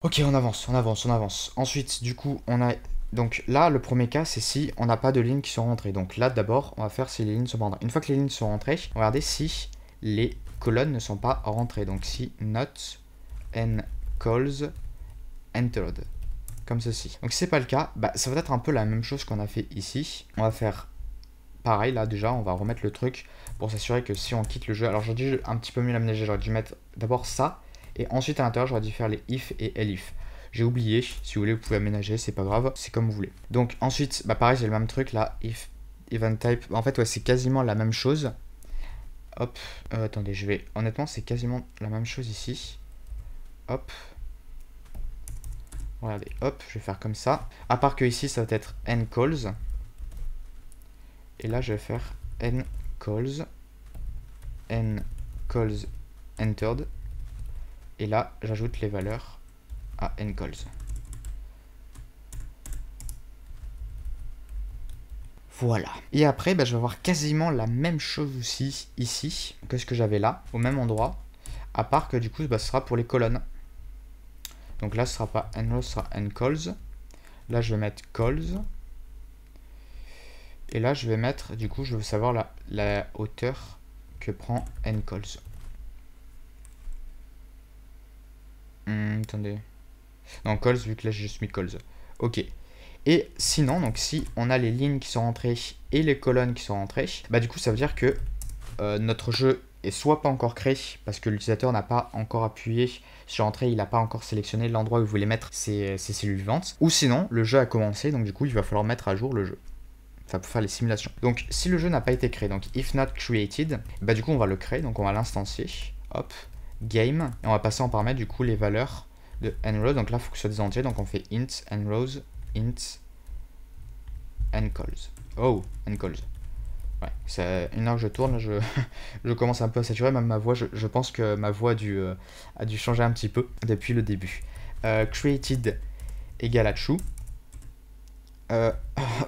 Ok, on avance, on avance, on avance. Ensuite, du coup, on a... Donc là, le premier cas, c'est si on n'a pas de lignes qui sont rentrées. Donc là, d'abord, on va faire si les lignes sont pas rentrées. Une fois que les lignes sont rentrées, regardez si les colonnes ne sont pas rentrées. Donc si not n calls entered. Comme ceci. Donc si c'est pas le cas, bah, ça va être un peu la même chose qu'on a fait ici. On va faire pareil, là déjà, on va remettre le truc pour s'assurer que si on quitte le jeu... Alors j'aurais dû un petit peu mieux l'aménager, j'aurais dû mettre d'abord ça, et ensuite à l'intérieur, j'aurais dû faire les if et elif. J'ai oublié, si vous voulez, vous pouvez aménager, c'est pas grave, c'est comme vous voulez. Donc ensuite, bah pareil, j'ai le même truc là, if event type. En fait, ouais, c'est quasiment la même chose. Hop, attendez, je vais... Honnêtement, c'est quasiment la même chose ici. Hop. Regardez, hop, je vais faire comme ça. À part que ici, ça va être n calls. Et là, je vais faire n calls entered. Et là, j'ajoute les valeurs à n calls. Voilà. Et après, bah, je vais avoir quasiment la même chose aussi ici que ce que j'avais là, au même endroit. À part que du coup, bah, ce sera pour les colonnes. Donc là, ce sera pas n rows, ce sera n calls. Là, je vais mettre calls. Et là, je vais mettre, du coup, je veux savoir la hauteur que prend n calls. Attendez. Non, calls, vu que là, j'ai juste mis calls. Ok. Et sinon, donc si on a les lignes qui sont rentrées et les colonnes qui sont rentrées, bah du coup, ça veut dire que notre jeu est soit pas encore créé, parce que l'utilisateur n'a pas encore appuyé sur entrée, il n'a pas encore sélectionné l'endroit où il voulait mettre ses cellules vivantes, ou sinon, le jeu a commencé, donc du coup, il va falloir mettre à jour le jeu. Enfin, pour faire les simulations. Donc, si le jeu n'a pas été créé, donc if not created, bah du coup, on va le créer, donc on va l'instancier. Hop, game, et on va passer en paramètre, du coup, les valeurs de nrows. Donc là, il faut que ce soit des entiers, donc on fait int nrows, int ncalls. Oh, ncalls. Ouais, c'est une heure que je tourne, je commence un peu à saturer, même ma voix, je pense que ma voix a dû changer un petit peu depuis le début. Created égale à true.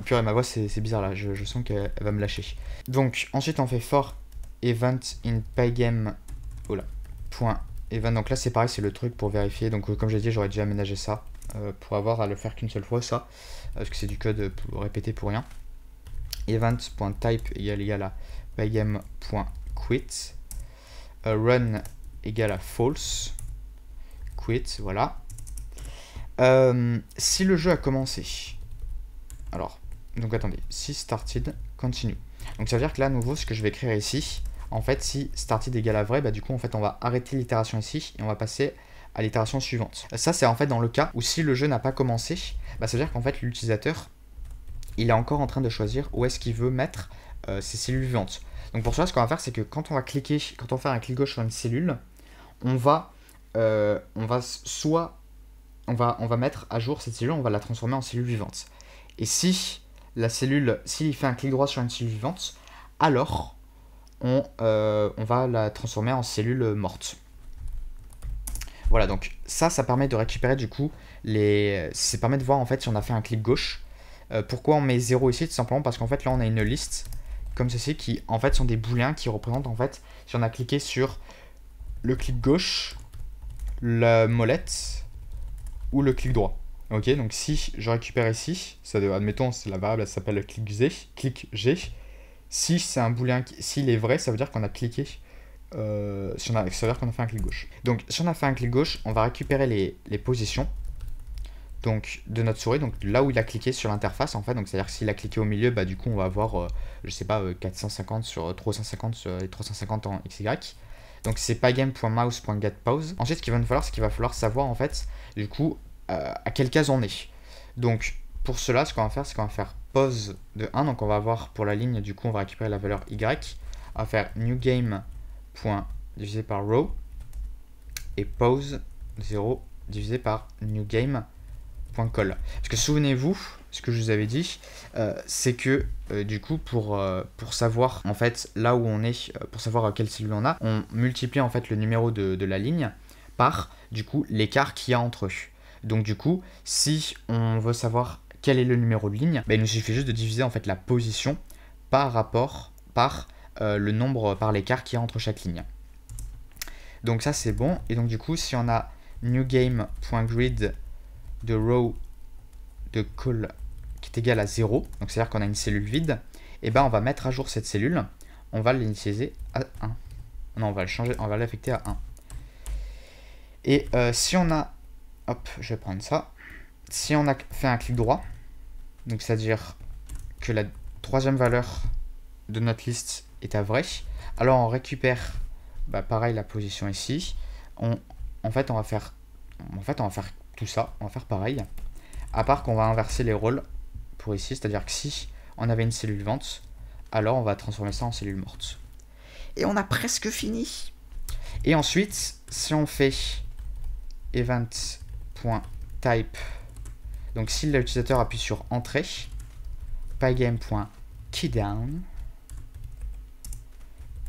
Purée, ma voix c'est bizarre là, je sens qu'elle va me lâcher. Donc ensuite on fait for event in pygame. Oh là, point event. Donc là c'est pareil, c'est le truc pour vérifier. Donc comme j'ai dit, j'aurais déjà aménagé ça pour avoir à le faire qu'une seule fois, ça. Parce que c'est du code pour répéter pour rien. Event.type égale à pygame.quit. Run égale à false. Quit, voilà. Si le jeu a commencé. Alors, donc attendez, si started, continue. Donc ça veut dire que là, à nouveau, ce que je vais écrire ici, en fait, si started égale à vrai, bah du coup, en fait, on va arrêter l'itération ici et on va passer à l'itération suivante. Ça, c'est en fait dans le cas où si le jeu n'a pas commencé, bah ça veut dire qu'en fait, l'utilisateur, il est encore en train de choisir où est-ce qu'il veut mettre ses cellules vivantes. Donc pour cela, ce qu'on va faire, c'est que quand on va cliquer, quand on va faire un clic gauche sur une cellule, on va mettre à jour cette cellule, on va la transformer en cellule vivante. Et si la cellule, s'il fait un clic droit sur une cellule vivante, alors on va la transformer en cellule morte. Voilà, donc ça permet de récupérer du coup ça permet de voir en fait si on a fait un clic gauche. Pourquoi on met 0 ici? Tout simplement parce qu'en fait là on a une liste comme ceci qui en fait sont des booléens qui représentent en fait si on a cliqué sur le clic gauche, la molette ou le clic droit. Ok, donc si je récupère ici, admettons c'est la variable, elle s'appelle clic G. Si c'est un booléen, s'il est vrai, ça veut dire qu'on a cliqué, ça veut dire qu'on a fait un clic gauche. Donc si on a fait un clic gauche, on va récupérer les positions donc, de notre souris, donc là où il a cliqué sur l'interface en fait, donc c'est-à-dire que s'il a cliqué au milieu, bah du coup on va avoir, je sais pas, 450 sur 350 et 350 en XY. Donc c'est pygame.mouse.getPause. Ensuite, ce qu'il va nous falloir, c'est qu'il va falloir savoir en fait, du coup, à quelle case on est. Donc pour cela, ce qu'on va faire, c'est qu'on va faire pause de 1, donc on va avoir pour la ligne, du coup on va récupérer la valeur Y. On va faire newGame divisé par row et pause 0 divisé par newGame. Call. Parce que souvenez-vous, ce que je vous avais dit, c'est que du coup pour savoir en fait là où on est, pour savoir quelle cellule on a, on multiplie en fait le numéro de la ligne par du coup l'écart qu'il y a entre eux. Donc du coup, si on veut savoir quel est le numéro de ligne, bah, il nous suffit juste de diviser en fait la position par rapport par le nombre, par l'écart qu'il y a entre chaque ligne. Donc ça c'est bon, et donc du coup si on a newGame.grid de row de call qui est égal à 0, donc c'est-à-dire qu'on a une cellule vide, et ben on va mettre à jour cette cellule, on va l'initialiser à 1. Non, on va le changer, on va l'affecter à 1. Et si on a, hop, je vais prendre ça, si on a fait un clic droit, donc c'est-à-dire que la troisième valeur de notre liste est à vrai, alors on récupère, pareil, la position ici. En fait, on va faire tout ça, on va faire pareil, à part qu'on va inverser les rôles pour ici, c'est-à-dire que si on avait une cellule vivante, alors on va transformer ça en cellule morte. Et on a presque fini. Et ensuite, si on fait event.type, donc si l'utilisateur appuie sur entrée, pygame.keyDown,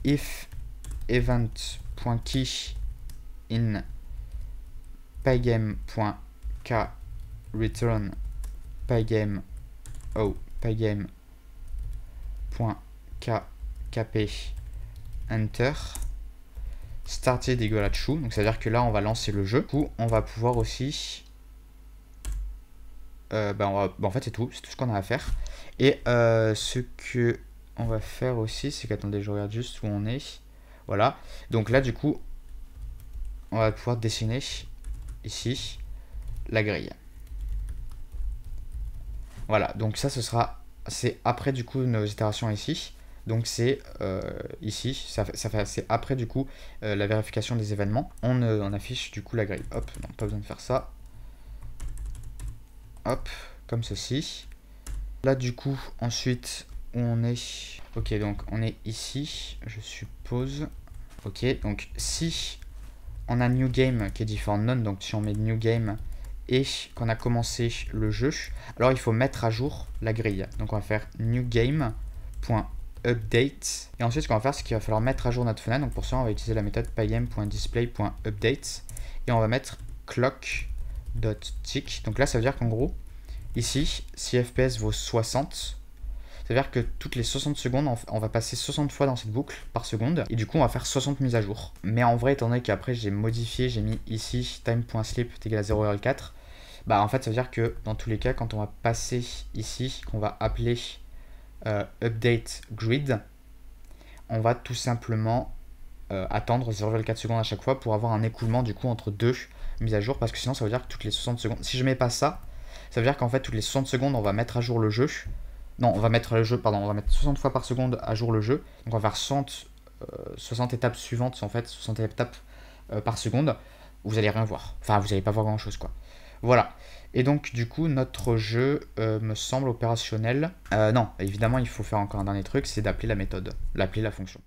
if event.key in pygame.kReturn pygame.kkp enter started égale à true, donc c'est à dire que là on va lancer le jeu. Du coup on va pouvoir aussi en fait c'est tout ce qu'on a à faire. Et ce que on va faire aussi, c'est qu'attendez, je regarde juste où on est. Voilà, donc là du coup on va pouvoir dessiner ici la grille. Voilà, donc ça c'est après du coup nos itérations ici. Donc c'est ici, c'est après du coup la vérification des événements. On affiche du coup la grille. Hop, non, pas besoin de faire ça. Hop, comme ceci. Là du coup, ensuite, on est... Ok, donc on est ici, je suppose. Ok, donc si on a new game qui est différent de none, donc si on met new game et qu'on a commencé le jeu, alors il faut mettre à jour la grille. Donc on va faire new game.update. Et ensuite, ce qu'on va faire, c'est qu'il va falloir mettre à jour notre fenêtre. Donc pour ça, on va utiliser la méthode pygame.display.update et on va mettre clock.tick. Donc là, ça veut dire qu'en gros, ici, si FPS vaut 60, ça veut dire que toutes les 60 secondes, on va passer 60 fois dans cette boucle par seconde. Et du coup, on va faire 60 mises à jour. Mais en vrai, étant donné qu'après, j'ai modifié, j'ai mis ici time.sleep est égal à 0,4. En fait, ça veut dire que dans tous les cas, quand on va passer ici, qu'on va appeler update grid, on va tout simplement attendre 0,4 secondes à chaque fois pour avoir un écoulement du coup entre deux mises à jour. Parce que sinon, ça veut dire que toutes les 60 secondes, si je mets pas ça, ça veut dire qu'en fait, toutes les 60 secondes, on va mettre à jour le jeu. Non, on va mettre 60 fois par seconde à jour le jeu. Donc on va faire 60 étapes suivantes, en fait, 60 étapes par seconde. Vous allez rien voir. Enfin, vous n'allez pas voir grand chose, quoi. Voilà. Et donc, du coup, notre jeu me semble opérationnel. Non, évidemment, il faut faire encore un dernier truc, c'est d'appeler la méthode, l'appeler la fonction.